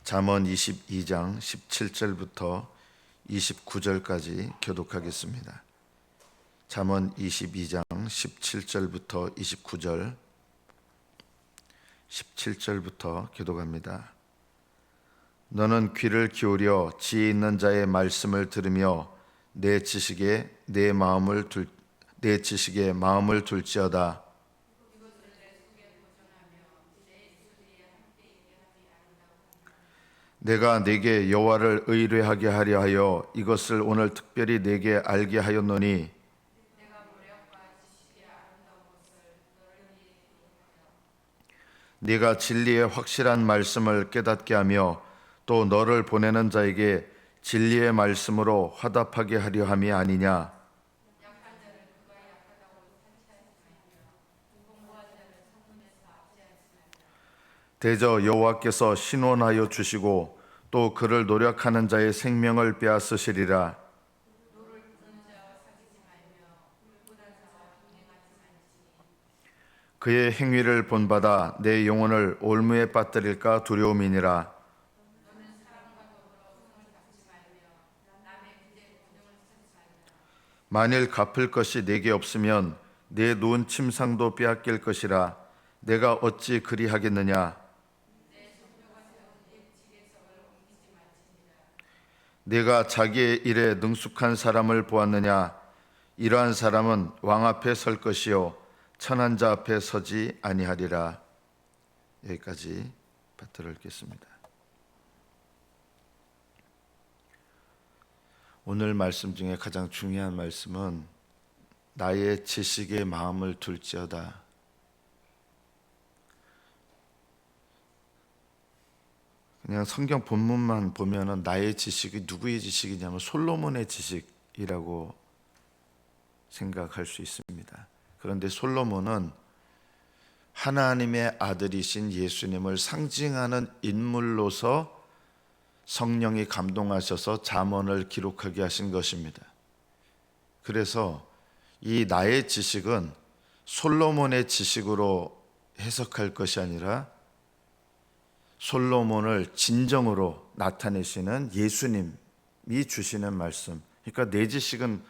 잠언 22장 17절부터 29절까지 교독하겠습니다. 잠언 22장 17절부터 29절, 17절부터 교독합니다. 너는 귀를 기울여 지혜 있는 자의 말씀을 들으며 내 지식에 마음을 둘지어다. 내가 네게 여호와를 의뢰하게 하려 하여 이것을 오늘 특별히 네게 알게 하였노니, 네가 진리의 확실한 말씀을 깨닫게 하며 또 너를 보내는 자에게 진리의 말씀으로 화답하게 하려 함이 아니냐. 대저 여호와께서 신원하여 주시고 또 그를 노력하는 자의 생명을 빼앗으시리라. 그의 행위를 본받아 내 영혼을 올무에 빠뜨릴까 두려움이니라. 만일 갚을 것이 내게 없으면 내 누운 침상도 빼앗길 것이라. 내가 어찌 그리하겠느냐. 내가 자기의 일에 능숙한 사람을 보았느냐. 이러한 사람은 왕 앞에 설 것이요 천한 자 앞에 서지 아니하리라. 여기까지 받들어 읽겠습니다. 오늘 말씀 중에 가장 중요한 말씀은 나의 지식에 마음을 둘지어다. 그냥 성경 본문만 보면은 나의 지식이 누구의 지식이냐면 솔로몬의 지식이라고 생각할 수 있습니다. 그런데 솔로몬은 하나님의 아들이신 예수님을 상징하는 인물로서 성령이 감동하셔서 잠언을 기록하게 하신 것입니다. 그래서 이 나의 지식은 솔로몬의 지식으로 해석할 것이 아니라 솔로몬을 진정으로 나타내시는 예수님이 주시는 말씀. 그러니까 내 지식은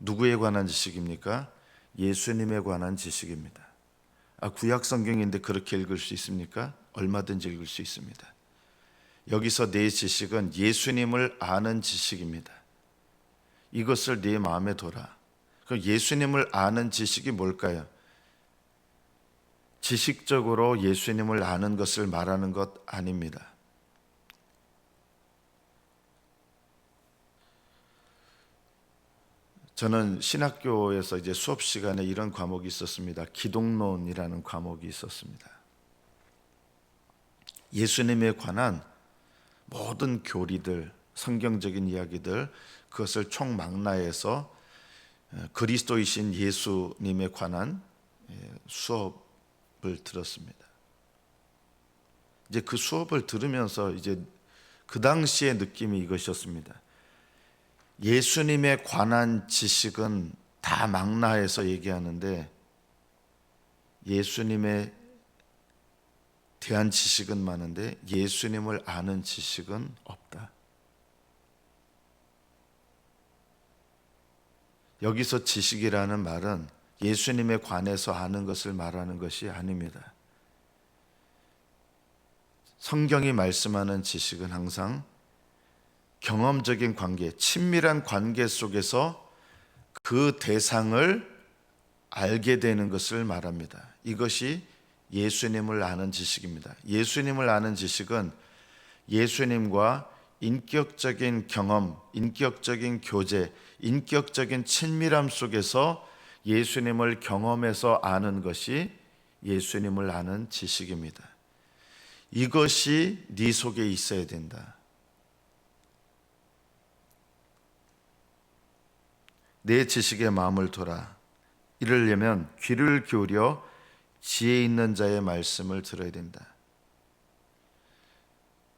누구에 관한 지식입니까? 예수님에 관한 지식입니다. 구약 성경인데 그렇게 읽을 수 있습니까? 얼마든지 읽을 수 있습니다. 여기서 내 지식은 예수님을 아는 지식입니다. 이것을 네 마음에 둬라. 그럼 예수님을 아는 지식이 뭘까요? 지식적으로 예수님을 아는 것을 말하는 것 아닙니다. 저는 신학교에서 이제 수업 시간에 이런 과목이 있었습니다. 기독론이라는 과목이 있었습니다. 예수님에 관한 모든 교리들, 성경적인 이야기들, 그것을 총망라해서 그리스도이신 예수님에 관한 수업을 들었습니다. 이제 그 수업을 들으면서 이제 그 당시의 느낌이 이것이었습니다. 예수님에 관한 지식은 다 망라해서 얘기하는데 예수님에 대한 지식은 많은데 예수님을 아는 지식은 없다. 여기서 지식이라는 말은 예수님에 관해서 아는 것을 말하는 것이 아닙니다. 성경이 말씀하는 지식은 항상 경험적인 관계, 친밀한 관계 속에서 그 대상을 알게 되는 것을 말합니다. 이것이 예수님을 아는 지식입니다. 예수님을 아는 지식은 예수님과 인격적인 경험, 인격적인 교제, 인격적인 친밀함 속에서 예수님을 경험해서 아는 것이 예수님을 아는 지식입니다. 이것이 네 속에 있어야 된다. 내 지식에 마음을 둬라. 이러려면 귀를 기울여 지혜 있는 자의 말씀을 들어야 된다.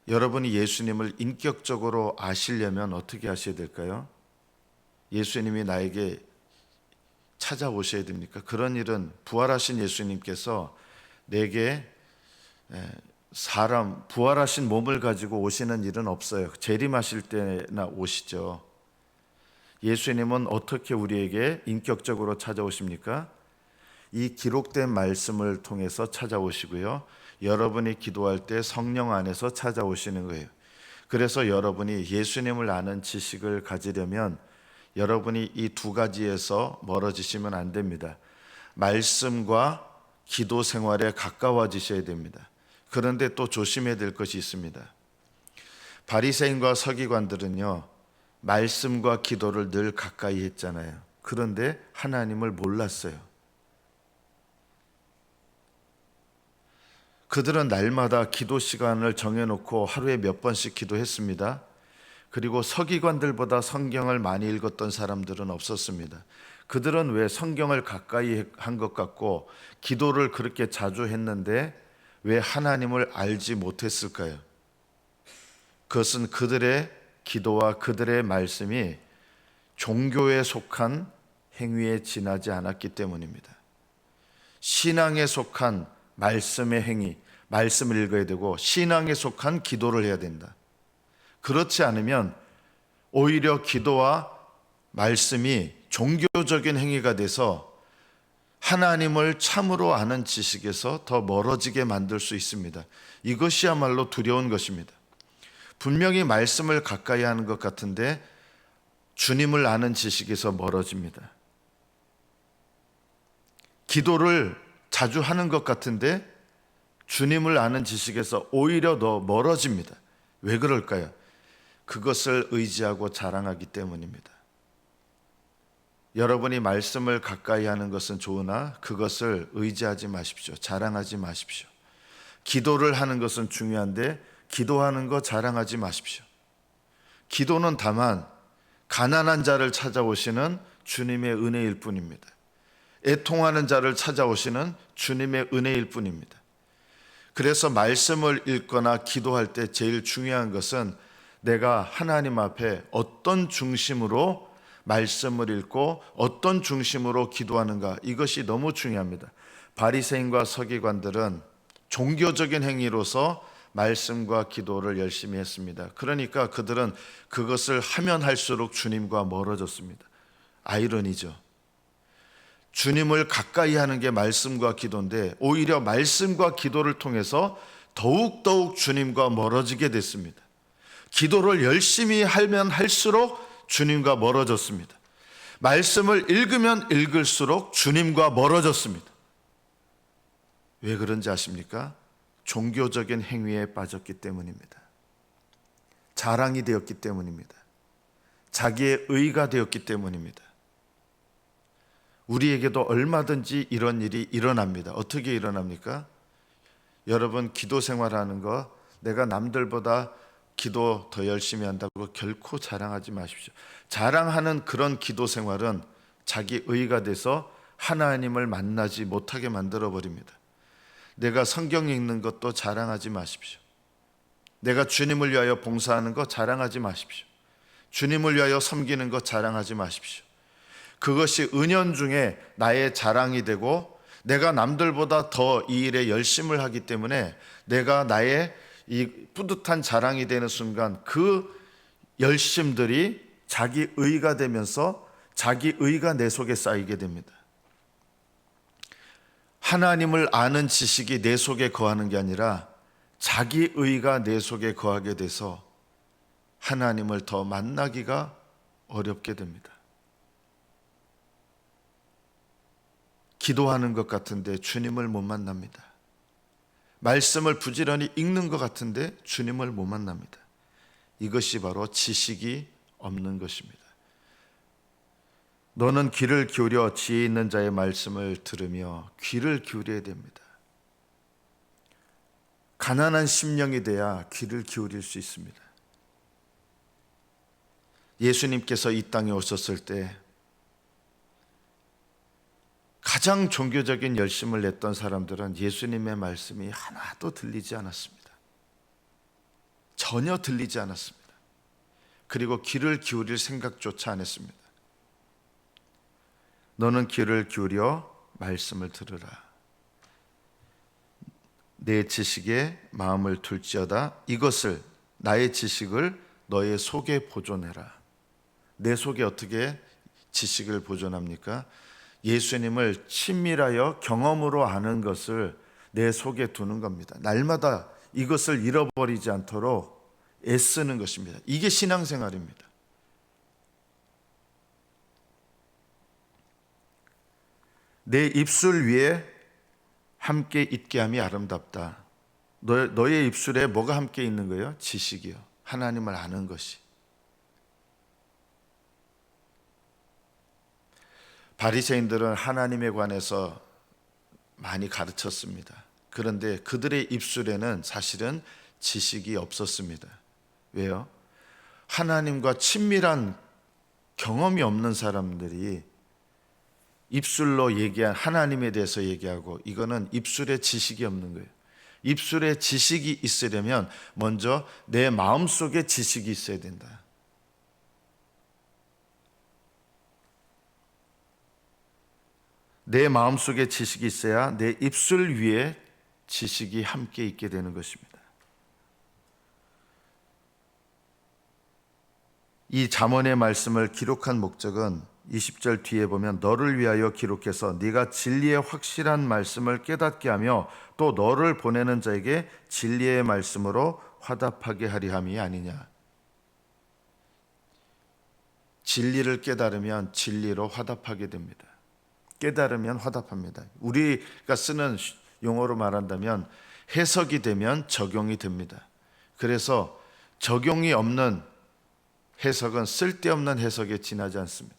여러분이 예수님을 인격적으로 아시려면 어떻게 하셔야 될까요? 예수님이 나에게 찾아오셔야 됩니까? 그런 일은 부활하신 예수님께서 내게 사람 부활하신 몸을 가지고 오시는 일은 없어요. 재림하실 때나 오시죠. 예수님은 어떻게 우리에게 인격적으로 찾아오십니까? 이 기록된 말씀을 통해서 찾아오시고요. 여러분이 기도할 때 성령 안에서 찾아오시는 거예요. 그래서 여러분이 예수님을 아는 지식을 가지려면 여러분이 이 두 가지에서 멀어지시면 안 됩니다. 말씀과 기도 생활에 가까워지셔야 됩니다. 그런데 또 조심해야 될 것이 있습니다. 바리새인과 서기관들은요, 말씀과 기도를 늘 가까이 했잖아요. 그런데 하나님을 몰랐어요. 그들은 날마다 기도 시간을 정해놓고 하루에 몇 번씩 기도했습니다. 그리고 서기관들보다 성경을 많이 읽었던 사람들은 없었습니다. 그들은 왜 성경을 가까이 한 것 같고 기도를 그렇게 자주 했는데 왜 하나님을 알지 못했을까요? 그것은 그들의 기도와 그들의 말씀이 종교에 속한 행위에 지나지 않았기 때문입니다. 신앙에 속한 말씀의 행위, 말씀을 읽어야 되고 신앙에 속한 기도를 해야 된다. 그렇지 않으면 오히려 기도와 말씀이 종교적인 행위가 돼서 하나님을 참으로 아는 지식에서 더 멀어지게 만들 수 있습니다. 이것이야말로 두려운 것입니다. 분명히 말씀을 가까이 하는 것 같은데 주님을 아는 지식에서 멀어집니다. 기도를 자주 하는 것 같은데 주님을 아는 지식에서 오히려 더 멀어집니다. 왜 그럴까요? 그것을 의지하고 자랑하기 때문입니다. 여러분이 말씀을 가까이 하는 것은 좋으나 그것을 의지하지 마십시오. 자랑하지 마십시오. 기도를 하는 것은 중요한데 기도하는 거 자랑하지 마십시오. 기도는 다만 가난한 자를 찾아오시는 주님의 은혜일 뿐입니다. 애통하는 자를 찾아오시는 주님의 은혜일 뿐입니다. 그래서 말씀을 읽거나 기도할 때 제일 중요한 것은 내가 하나님 앞에 어떤 중심으로 말씀을 읽고 어떤 중심으로 기도하는가, 이것이 너무 중요합니다. 바리새인과 서기관들은 종교적인 행위로서 말씀과 기도를 열심히 했습니다. 그러니까 그들은 그것을 하면 할수록 주님과 멀어졌습니다. 아이러니죠. 주님을 가까이 하는 게 말씀과 기도인데 오히려 말씀과 기도를 통해서 더욱더욱 주님과 멀어지게 됐습니다. 기도를 열심히 하면 할수록 주님과 멀어졌습니다. 말씀을 읽으면 읽을수록 주님과 멀어졌습니다. 왜 그런지 아십니까? 종교적인 행위에 빠졌기 때문입니다. 자랑이 되었기 때문입니다. 자기의 의가 되었기 때문입니다. 우리에게도 얼마든지 이런 일이 일어납니다. 어떻게 일어납니까? 여러분, 기도 생활하는 거 내가 남들보다 기도 더 열심히 한다고 결코 자랑하지 마십시오. 자랑하는 그런 기도 생활은 자기 의가 돼서 하나님을 만나지 못하게 만들어 버립니다. 내가 성경 읽는 것도 자랑하지 마십시오. 내가 주님을 위하여 봉사하는 거 자랑하지 마십시오. 주님을 위하여 섬기는 거 자랑하지 마십시오. 그것이 은연중에 나의 자랑이 되고 내가 남들보다 더 이 일에 열심을 하기 때문에 내가 나의 이 뿌듯한 자랑이 되는 순간 그 열심들이 자기 의가 되면서 자기 의가 내 속에 쌓이게 됩니다. 하나님을 아는 지식이 내 속에 거하는 게 아니라 자기 의가 내 속에 거하게 돼서 하나님을 더 만나기가 어렵게 됩니다. 기도하는 것 같은데 주님을 못 만납니다. 말씀을 부지런히 읽는 것 같은데 주님을 못 만납니다. 이것이 바로 지식이 없는 것입니다. 너는 귀를 기울여 지혜 있는 자의 말씀을 들으며 귀를 기울여야 됩니다. 가난한 심령이 돼야 귀를 기울일 수 있습니다. 예수님께서 이 땅에 오셨을 때 가장 종교적인 열심을 냈던 사람들은 예수님의 말씀이 하나도 들리지 않았습니다. 전혀 들리지 않았습니다. 그리고 귀를 기울일 생각조차 안 했습니다. 너는 귀를 기울여 말씀을 들으라. 내 지식에 마음을 둘지어다. 이것을 나의 지식을 너의 속에 보존해라. 내 속에 어떻게 지식을 보존합니까? 예수님을 친밀하여 경험으로 아는 것을 내 속에 두는 겁니다. 날마다 이것을 잃어버리지 않도록 애쓰는 것입니다. 이게 신앙생활입니다. 내 입술 위에 함께 있게 함이 아름답다. 너의 입술에 뭐가 함께 있는 거예요? 지식이요. 하나님을 아는 것이. 바리새인들은 하나님에 관해서 많이 가르쳤습니다. 그런데 그들의 입술에는 사실은 지식이 없었습니다. 왜요? 하나님과 친밀한 경험이 없는 사람들이 입술로 얘기한 하나님에 대해서 얘기하고, 이거는 입술에 지식이 없는 거예요. 입술에 지식이 있으려면 먼저 내 마음속에 지식이 있어야 된다. 내 마음속에 지식이 있어야 내 입술 위에 지식이 함께 있게 되는 것입니다. 이 잠언의 말씀을 기록한 목적은 20절 뒤에 보면 너를 위하여 기록해서 네가 진리의 확실한 말씀을 깨닫게 하며 또 너를 보내는 자에게 진리의 말씀으로 화답하게 하리 함이 아니냐. 진리를 깨달으면 진리로 화답하게 됩니다. 깨달으면 화답합니다. 우리가 쓰는 용어로 말한다면 해석이 되면 적용이 됩니다. 그래서 적용이 없는 해석은 쓸데없는 해석에 지나지 않습니다.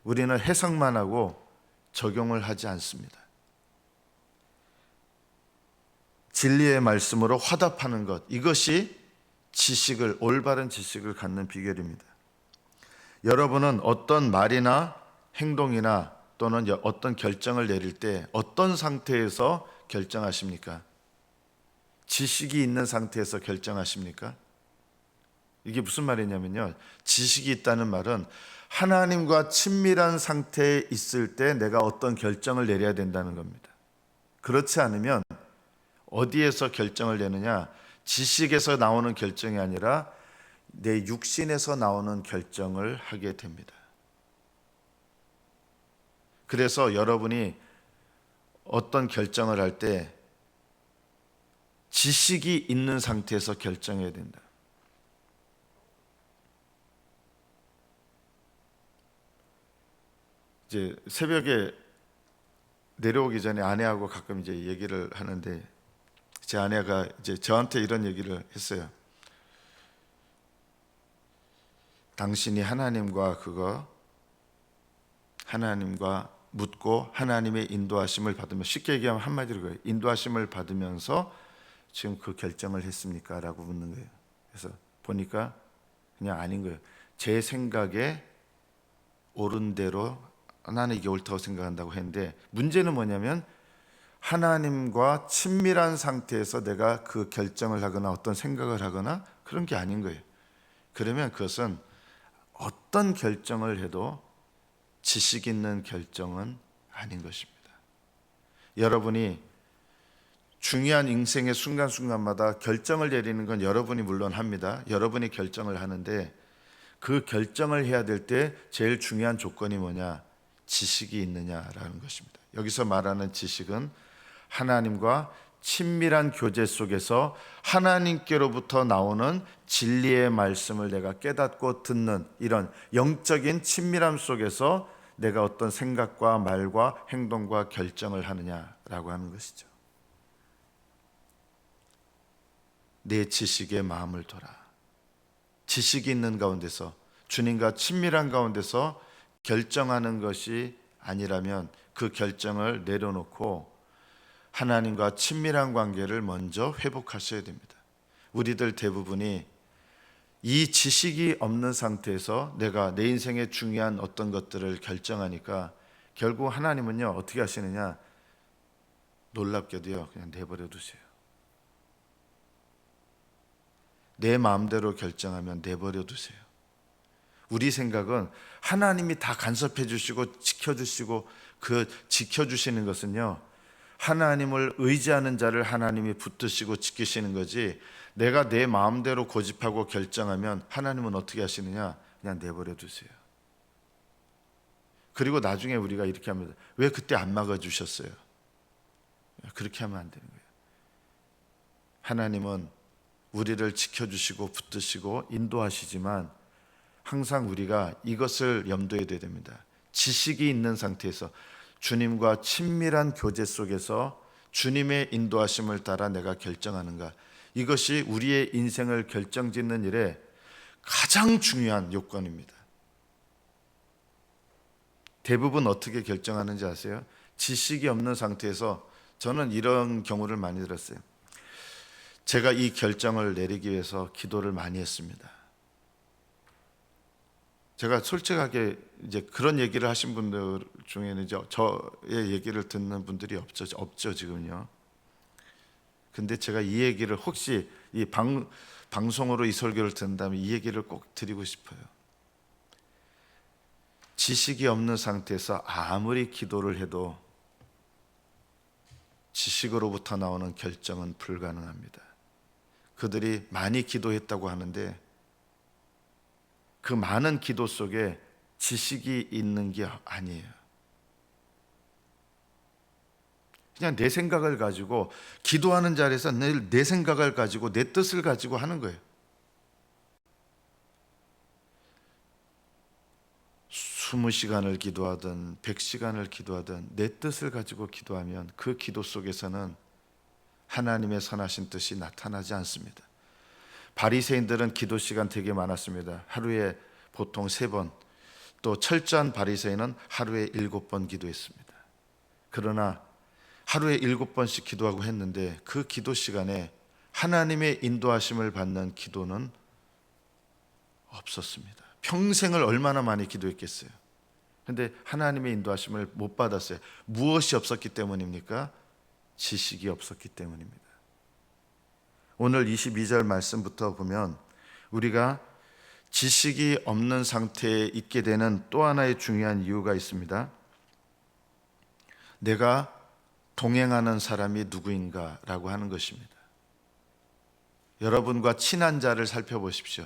우리는 해석만 하고 적용을 하지 않습니다. 진리의 말씀으로 화답하는 것, 이것이 지식을, 올바른 지식을 갖는 비결입니다. 여러분은 어떤 말이나 행동이나 또는 어떤 결정을 내릴 때 어떤 상태에서 결정하십니까? 지식이 있는 상태에서 결정하십니까? 이게 무슨 말이냐면요, 지식이 있다는 말은 하나님과 친밀한 상태에 있을 때 내가 어떤 결정을 내려야 된다는 겁니다. 그렇지 않으면 어디에서 결정을 내느냐? 지식에서 나오는 결정이 아니라 내 육신에서 나오는 결정을 하게 됩니다. 그래서 여러분이 어떤 결정을 할 때 지식이 있는 상태에서 결정해야 된다. 이제 새벽에 내려오기 전에 아내하고 가끔 이제 얘기를 하는데, 제 아내가 이제 저한테 이런 얘기를 했어요. 당신이 하나님과 묻고 하나님의 인도하심을 받으면, 쉽게 얘기하면 한마디로 그래요. 인도하심을 받으면서 지금 그 결정을 했습니까? 라고 묻는 거예요. 그래서 보니까 그냥 아닌 거예요. 제 생각에 옳은 대로 나는 이게 옳다고 생각한다고 했는데, 문제는 뭐냐면 하나님과 친밀한 상태에서 내가 그 결정을 하거나 어떤 생각을 하거나 그런 게 아닌 거예요. 그러면 그것은 어떤 결정을 해도 지식 있는 결정은 아닌 것입니다. 여러분이 중요한 인생의 순간순간마다 결정을 내리는 건 여러분이 물론 합니다. 여러분이 결정을 하는데 그 결정을 해야 될 때 제일 중요한 조건이 뭐냐? 지식이 있느냐라는 것입니다. 여기서 말하는 지식은 하나님과 친밀한 교제 속에서 하나님께로부터 나오는 진리의 말씀을 내가 깨닫고 듣는 이런 영적인 친밀함 속에서 내가 어떤 생각과 말과 행동과 결정을 하느냐라고 하는 것이죠. 내 지식에 마음을 둬라. 지식이 있는 가운데서, 주님과 친밀한 가운데서 결정하는 것이 아니라면 그 결정을 내려놓고 하나님과 친밀한 관계를 먼저 회복하셔야 됩니다. 우리들 대부분이 이 지식이 없는 상태에서 내가 내 인생의 중요한 어떤 것들을 결정하니까 결국 하나님은요, 어떻게 하시느냐? 놀랍게도요, 그냥 내버려 두세요. 내 마음대로 결정하면 내버려 두세요. 우리 생각은 하나님이 다 간섭해 주시고 지켜주시고, 그 지켜주시는 것은요, 하나님을 의지하는 자를 하나님이 붙드시고 지키시는 거지, 내가 내 마음대로 고집하고 결정하면 하나님은 어떻게 하시느냐? 그냥 내버려 두세요. 그리고 나중에 우리가 이렇게 합니다. 왜 그때 안 막아주셨어요? 그렇게 하면 안 되는 거예요. 하나님은 우리를 지켜주시고 붙드시고 인도하시지만 항상 우리가 이것을 염두에 둬야 됩니다. 지식이 있는 상태에서 주님과 친밀한 교제 속에서 주님의 인도하심을 따라 내가 결정하는가, 이것이 우리의 인생을 결정짓는 일에 가장 중요한 요건입니다. 대부분 어떻게 결정하는지 아세요? 지식이 없는 상태에서, 저는 이런 경우를 많이 들었어요. 제가 이 결정을 내리기 위해서 기도를 많이 했습니다. 제가 솔직하게 이제 그런 얘기를 하신 분들 중에는 이제 저의 얘기를 듣는 분들이 없죠 지금요. 근데 제가 이 얘기를, 혹시 이 방송으로 이 설교를 듣는다면 이 얘기를 꼭 드리고 싶어요. 지식이 없는 상태에서 아무리 기도를 해도 지식으로부터 나오는 결정은 불가능합니다. 그들이 많이 기도했다고 하는데 그 많은 기도 속에 지식이 있는 게 아니에요. 그냥 내 생각을 가지고, 기도하는 자리에서 내 생각을 가지고 내 뜻을 가지고 하는 거예요. 20시간을 기도하든 100시간을 기도하든 내 뜻을 가지고 기도하면 그 기도 속에서는 하나님의 선하신 뜻이 나타나지 않습니다. 바리새인들은 기도 시간 되게 많았습니다. 하루에 보통 3번, 또 철저한 바리새인은 하루에 7번 기도했습니다. 그러나 하루에 7번씩 기도하고 했는데 그 기도 시간에 하나님의 인도하심을 받는 기도는 없었습니다. 평생을 얼마나 많이 기도했겠어요. 그런데 하나님의 인도하심을 못 받았어요. 무엇이 없었기 때문입니까? 지식이 없었기 때문입니다. 오늘 22절 말씀부터 보면 우리가 지식이 없는 상태에 있게 되는 또 하나의 중요한 이유가 있습니다. 내가 동행하는 사람이 누구인가 라고 하는 것입니다. 여러분과 친한 자를 살펴보십시오.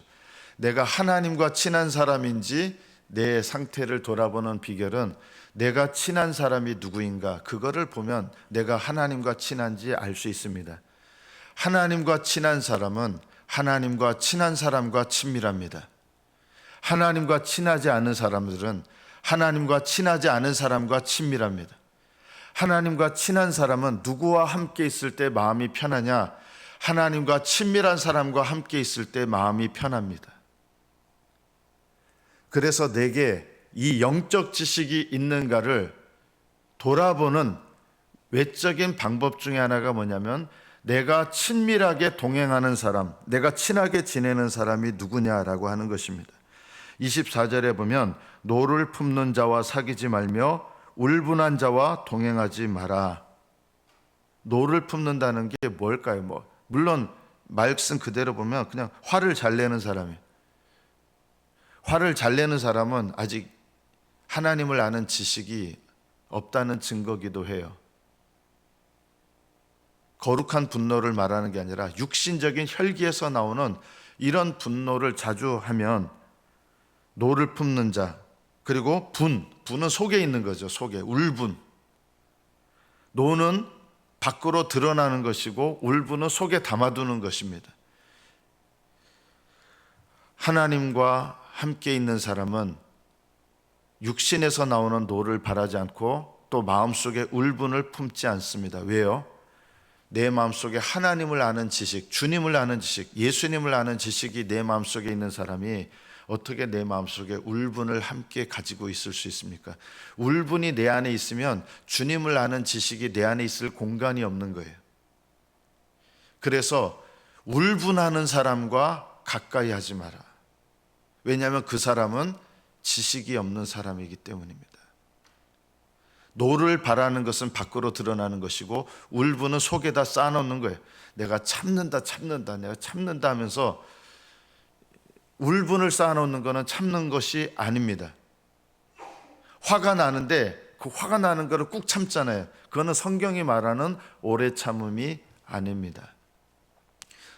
내가 하나님과 친한 사람인지 내 상태를 돌아보는 비결은 내가 친한 사람이 누구인가, 그거를 보면 내가 하나님과 친한지 알 수 있습니다. 하나님과 친한 사람은 하나님과 친한 사람과 친밀합니다. 하나님과 친하지 않은 사람들은 하나님과 친하지 않은 사람과 친밀합니다. 하나님과 친한 사람은 누구와 함께 있을 때 마음이 편하냐? 하나님과 친밀한 사람과 함께 있을 때 마음이 편합니다. 그래서 내게 이 영적 지식이 있는가를 돌아보는 외적인 방법 중에 하나가 뭐냐면, 내가 친밀하게 동행하는 사람, 내가 친하게 지내는 사람이 누구냐라고 하는 것입니다. 24절에 보면 노를 품는 자와 사귀지 말며 울분한 자와 동행하지 마라. 노를 품는다는 게 뭘까요? 물론 말씀 그대로 보면 그냥 화를 잘 내는 사람이에요. 화를 잘 내는 사람은 아직 하나님을 아는 지식이 없다는 증거기도 해요. 거룩한 분노를 말하는 게 아니라 육신적인 혈기에서 나오는 이런 분노를 자주 하면 노를 품는 자, 그리고 분은 속에 있는 거죠. 속에 울분. 노는 밖으로 드러나는 것이고 울분은 속에 담아두는 것입니다. 하나님과 함께 있는 사람은 육신에서 나오는 노를 바라지 않고 또 마음속에 울분을 품지 않습니다. 왜요? 내 마음속에 하나님을 아는 지식, 주님을 아는 지식, 예수님을 아는 지식이 내 마음속에 있는 사람이 어떻게 내 마음속에 울분을 함께 가지고 있을 수 있습니까? 울분이 내 안에 있으면 주님을 아는 지식이 내 안에 있을 공간이 없는 거예요. 그래서 울분하는 사람과 가까이 하지 마라. 왜냐하면 그 사람은 지식이 없는 사람이기 때문입니다. 노를 바라는 것은 밖으로 드러나는 것이고 울분은 속에다 쌓아놓는 거예요. 내가 참는다 내가 참는다 하면서 울분을 쌓아놓는 것은 참는 것이 아닙니다. 화가 나는데 그 화가 나는 거를 꾹 참잖아요. 그거는 성경이 말하는 오래 참음이 아닙니다.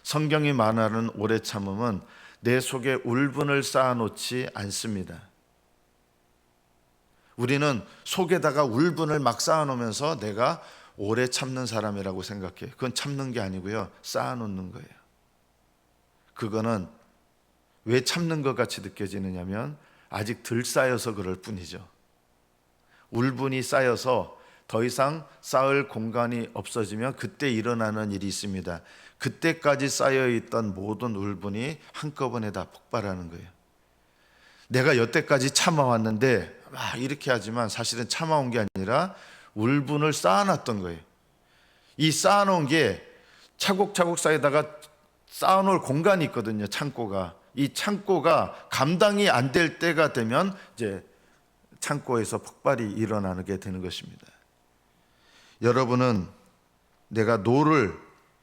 성경이 말하는 오래 참음은 내 속에 울분을 쌓아놓지 않습니다. 우리는 속에다가 울분을 막 쌓아놓으면서 내가 오래 참는 사람이라고 생각해요. 그건 참는 게 아니고요, 쌓아놓는 거예요. 그거는 왜 참는 것 같이 느껴지느냐면 아직 덜 쌓여서 그럴 뿐이죠. 울분이 쌓여서 더 이상 쌓을 공간이 없어지면 그때 일어나는 일이 있습니다. 그때까지 쌓여있던 모든 울분이 한꺼번에 다 폭발하는 거예요. 내가 여태까지 참아왔는데 막 이렇게 하지만 사실은 참아온 게 아니라 울분을 쌓아놨던 거예요. 이 쌓아놓은 게 차곡차곡 쌓이다가 쌓아놓을 공간이 있거든요. 창고가. 이 창고가 감당이 안 될 때가 되면 이제 창고에서 폭발이 일어나게 되는 것입니다. 여러분은 내가 노를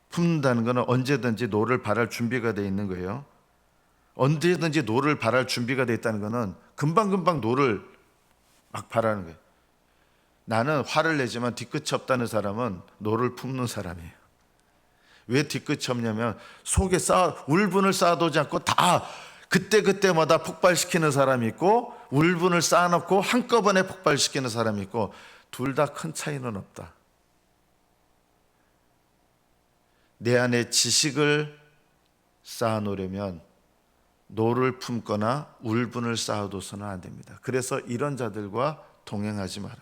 품는다는 것은 언제든지 노를 바랄 준비가 되어 있는 거예요. 언제든지 노를 바랄 준비가 되어 있다는 것은 금방금방 노를 막 바라는 거예요. 나는 화를 내지만 뒤끝이 없다는 사람은 노를 품는 사람이에요. 왜 뒤끝이 없냐면 속에 울분을 쌓아두지 않고 다 그때그때마다 폭발시키는 사람이 있고, 울분을 쌓아놓고 한꺼번에 폭발시키는 사람이 있고, 둘 다 큰 차이는 없다. 내 안에 지식을 쌓아놓으려면 노를 품거나 울분을 쌓아둬서는 안 됩니다. 그래서 이런 자들과 동행하지 마라.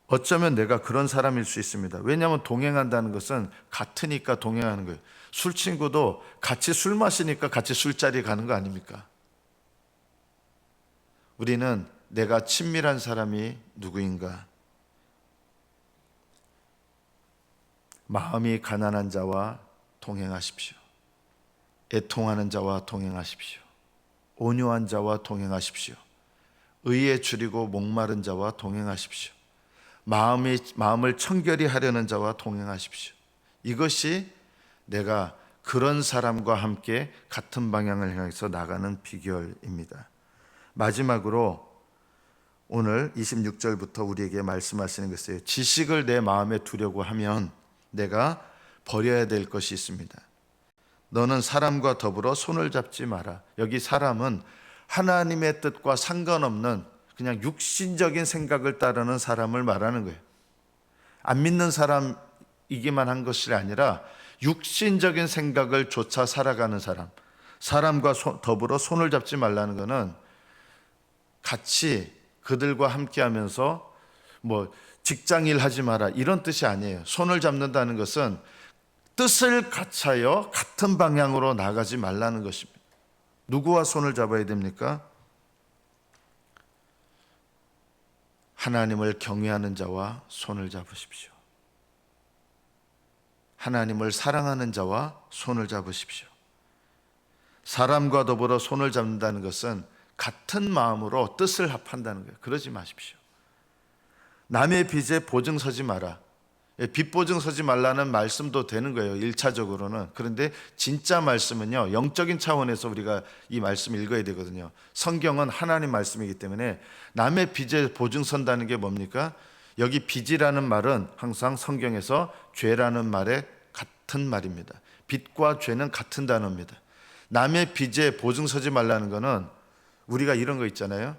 어쩌면 내가 그런 사람일 수 있습니다. 왜냐하면 동행한다는 것은 같으니까 동행하는 거예요. 술 친구도 같이 술 마시니까 같이 술자리 가는 거 아닙니까? 우리는 내가 친밀한 사람이 누구인가? 마음이 가난한 자와 동행하십시오. 애통하는 자와 동행하십시오. 온유한 자와 동행하십시오. 의에 줄이고 목마른 자와 동행하십시오. 마음을 청결히 하려는 자와 동행하십시오. 이것이 내가 그런 사람과 함께 같은 방향을 향해서 나가는 비결입니다. 마지막으로 오늘 26절부터 우리에게 말씀하시는 것이에요. 지식을 내 마음에 두려고 하면 내가 버려야 될 것이 있습니다. 너는 사람과 더불어 손을 잡지 마라. 여기 사람은 하나님의 뜻과 상관없는 그냥 육신적인 생각을 따르는 사람을 말하는 거예요. 안 믿는 사람이기만 한 것이 아니라 육신적인 생각을 쫓아 살아가는 사람. 사람과 더불어 손을 잡지 말라는 것은 같이 그들과 함께 하면서 직장일 하지 마라 이런 뜻이 아니에요. 손을 잡는다는 것은 뜻을 같이하여 같은 방향으로 나가지 말라는 것입니다. 누구와 손을 잡아야 됩니까? 하나님을 경외하는 자와 손을 잡으십시오. 하나님을 사랑하는 자와 손을 잡으십시오. 사람과 더불어 손을 잡는다는 것은 같은 마음으로 뜻을 합한다는 거예요. 그러지 마십시오. 남의 빚에 보증 서지 마라. 빚 보증 서지 말라는 말씀도 되는 거예요, 1차적으로는. 그런데 진짜 말씀은요, 영적인 차원에서 우리가 이 말씀 읽어야 되거든요. 성경은 하나님 말씀이기 때문에 남의 빚에 보증 선다는 게 뭡니까? 여기 빚이라는 말은 항상 성경에서 죄라는 말에 같은 말입니다. 빚과 죄는 같은 단어입니다. 남의 빚에 보증 서지 말라는 거는 우리가 이런 거 있잖아요.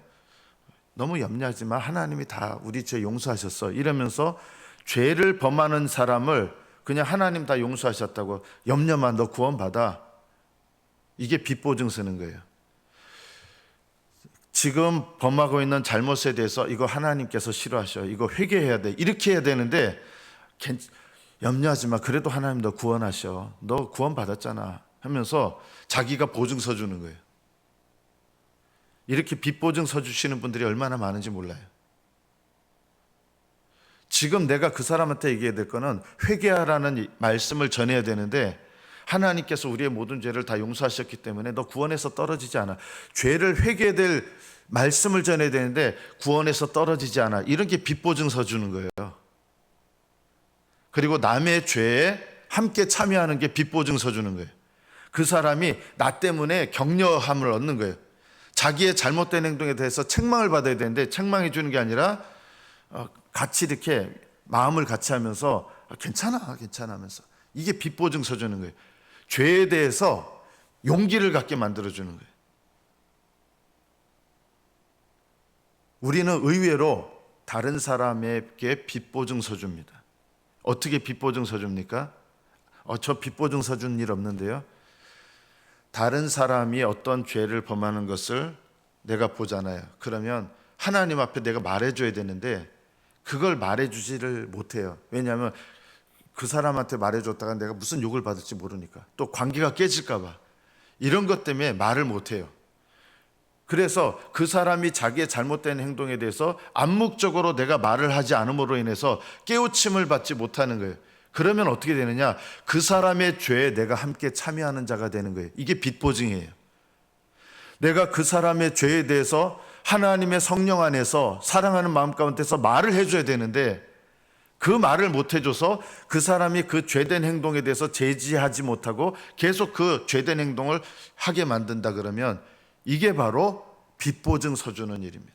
너무 염려하지 마. 하나님이 다 우리 죄 용서하셨어. 이러면서 죄를 범하는 사람을 그냥 하나님 다 용서하셨다고, 염려만, 너 구원받아. 이게 빚보증 서는 거예요. 지금 범하고 있는 잘못에 대해서 이거 하나님께서 싫어하셔. 이거 회개해야 돼. 이렇게 해야 되는데 염려하지 마. 그래도 하나님 너 구원하셔. 너 구원받았잖아 하면서 자기가 보증 서주는 거예요. 이렇게 빚보증 서주시는 분들이 얼마나 많은지 몰라요. 지금 내가 그 사람한테 얘기해야 될 거는 회개하라는 말씀을 전해야 되는데, 하나님께서 우리의 모든 죄를 다 용서하셨기 때문에 너 구원에서 떨어지지 않아. 죄를 회개해야 될 말씀을 전해야 되는데 구원에서 떨어지지 않아. 이런 게 빚보증 서주는 거예요. 그리고 남의 죄에 함께 참여하는 게 빚보증 서주는 거예요. 그 사람이 나 때문에 격려함을 얻는 거예요. 자기의 잘못된 행동에 대해서 책망을 받아야 되는데 책망해 주는 게 아니라 같이 이렇게 마음을 같이 하면서 괜찮아 괜찮아 하면서, 이게 빛보증서 주는 거예요. 죄에 대해서 용기를 갖게 만들어 주는 거예요. 우리는 의외로 다른 사람에게 빛보증서 줍니다. 어떻게 빛보증서 줍니까? 저 빛보증서 준 일 없는데요. 다른 사람이 어떤 죄를 범하는 것을 내가 보잖아요. 그러면 하나님 앞에 내가 말해줘야 되는데 그걸 말해주지를 못해요. 왜냐하면 그 사람한테 말해줬다가 내가 무슨 욕을 받을지 모르니까, 또 관계가 깨질까 봐, 이런 것 때문에 말을 못해요. 그래서 그 사람이 자기의 잘못된 행동에 대해서 암묵적으로 내가 말을 하지 않음으로 인해서 깨우침을 받지 못하는 거예요. 그러면 어떻게 되느냐? 그 사람의 죄에 내가 함께 참여하는 자가 되는 거예요. 이게 빛보증이에요. 내가 그 사람의 죄에 대해서 하나님의 성령 안에서 사랑하는 마음 가운데서 말을 해줘야 되는데 그 말을 못 해줘서 그 사람이 그 죄된 행동에 대해서 제지하지 못하고 계속 그 죄된 행동을 하게 만든다 그러면 이게 바로 빛보증 서주는 일입니다.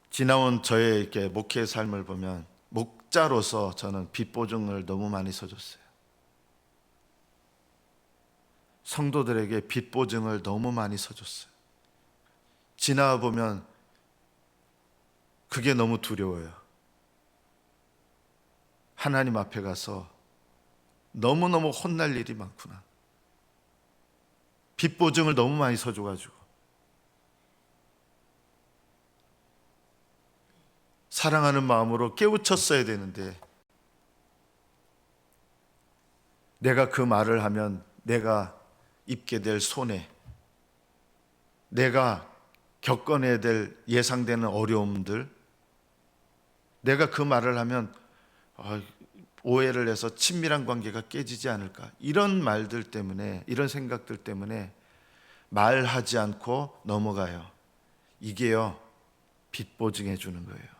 지나온 저의 이렇게 목회의 삶을 보면 목자로서 저는 빛보증을 너무 많이 서줬어요. 성도들에게 빛보증을 너무 많이 서줬어요. 지나와 보면 그게 너무 두려워요. 하나님 앞에 가서 너무너무 혼날 일이 많구나. 빛보증을 너무 많이 서줘가지고 사랑하는 마음으로 깨우쳤어야 되는데 내가 그 말을 하면 내가 입게 될 손해, 내가 겪어내야 될 예상되는 어려움들, 내가 그 말을 하면 오해를 해서 친밀한 관계가 깨지지 않을까, 이런 말들 때문에, 이런 생각들 때문에 말하지 않고 넘어가요. 이게요, 빛보증해 주는 거예요.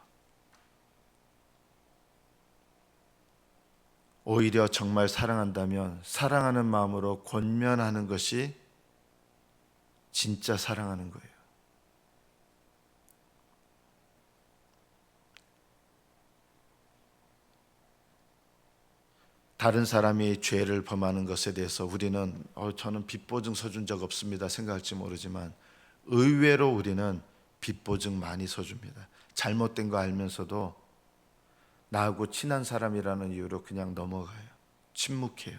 오히려 정말 사랑한다면 사랑하는 마음으로 권면하는 것이 진짜 사랑하는 거예요. 다른 사람이 죄를 범하는 것에 대해서 우리는 저는 빛보증 서준 적 없습니다 생각할지 모르지만 의외로 우리는 빛보증 많이 서줍니다. 잘못된 거 알면서도 나하고 친한 사람이라는 이유로 그냥 넘어가요. 침묵해요.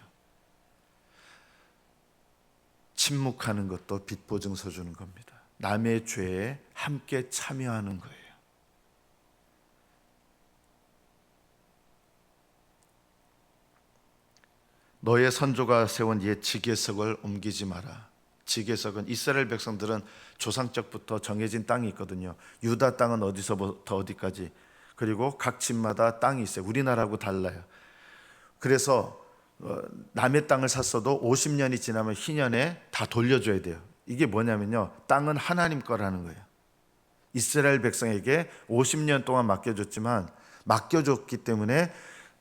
침묵하는 것도 빛보증 서주는 겁니다. 남의 죄에 함께 참여하는 거예요. 너의 선조가 세운 옛 지계석을 옮기지 마라. 지계석은 이스라엘 백성들은 조상적부터 정해진 땅이 있거든요. 유다 땅은 어디서부터 어디까지, 그리고 각 집마다 땅이 있어요. 우리나라하고 달라요. 그래서 남의 땅을 샀어도 50년이 지나면 희년에 다 돌려줘야 돼요. 이게 뭐냐면요, 땅은 하나님 거라는 거예요. 이스라엘 백성에게 50년 동안 맡겨줬기 때문에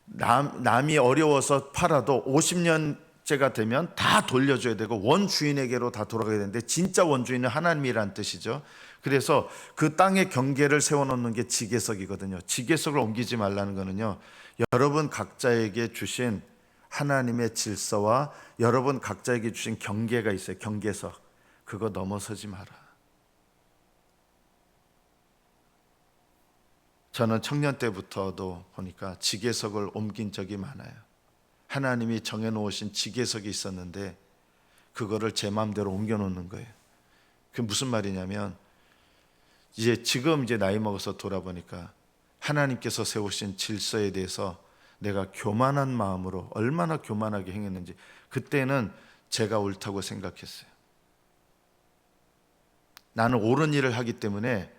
남이 어려워서 팔아도 50년째가 되면 다 돌려줘야 되고 원주인에게로 다 돌아가야 되는데 진짜 원주인은 하나님이란 뜻이죠. 그래서 그 땅의 경계를 세워놓는 게 지계석이거든요. 지계석을 옮기지 말라는 거는요, 여러분 각자에게 주신 하나님의 질서와 여러분 각자에게 주신 경계가 있어요. 경계석, 그거 넘어서지 마라. 저는 청년 때부터도 보니까 지계석을 옮긴 적이 많아요. 하나님이 정해놓으신 지계석이 있었는데 그거를 제 마음대로 옮겨놓는 거예요. 그게 무슨 말이냐면 지금 나이 먹어서 돌아보니까 하나님께서 세우신 질서에 대해서 내가 교만한 마음으로 얼마나 교만하게 행했는지 그때는 제가 옳다고 생각했어요. 나는 옳은 일을 하기 때문에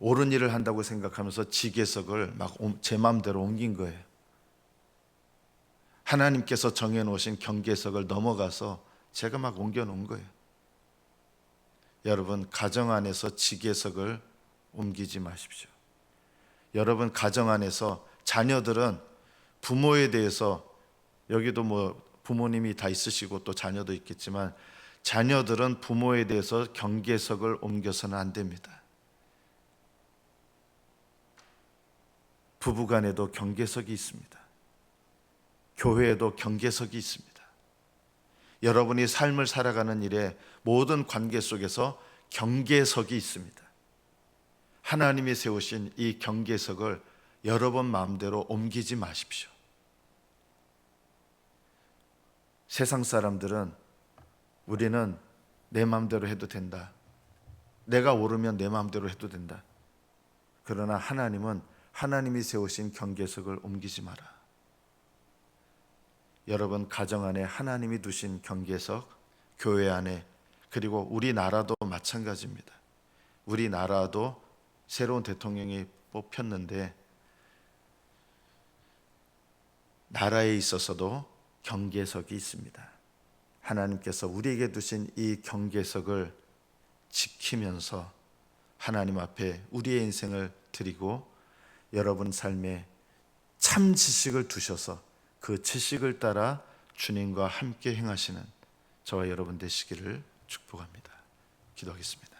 옳은 일을 한다고 생각하면서 지계석을 막 제 마음대로 옮긴 거예요. 하나님께서 정해놓으신 경계석을 넘어가서 제가 막 옮겨놓은 거예요. 여러분 가정 안에서 지계석을 옮기지 마십시오. 여러분 가정 안에서 자녀들은 부모에 대해서, 여기도 부모님이 다 있으시고 또 자녀도 있겠지만 자녀들은 부모에 대해서 경계석을 옮겨서는 안 됩니다. 부부간에도 경계석이 있습니다. 교회에도 경계석이 있습니다. 여러분이 삶을 살아가는 일에 모든 관계 속에서 경계석이 있습니다. 하나님이 세우신 이 경계석을 여러분 마음대로 옮기지 마십시오. 세상 사람들은 우리는 내 마음대로 해도 된다. 내가 옳으면 내 마음대로 해도 된다. 그러나 하나님은 하나님이 세우신 경계석을 옮기지 마라. 여러분 가정 안에 하나님이 두신 경계석, 교회 안에, 그리고 우리나라도 마찬가지입니다. 우리나라도 새로운 대통령이 뽑혔는데 나라에 있어서도 경계석이 있습니다. 하나님께서 우리에게 두신 이 경계석을 지키면서 하나님 앞에 우리의 인생을 드리고 여러분 삶에 참 지식을 두셔서 그 지식을 따라 주님과 함께 행하시는 저와 여러분 되시기를 축복합니다. 기도하겠습니다.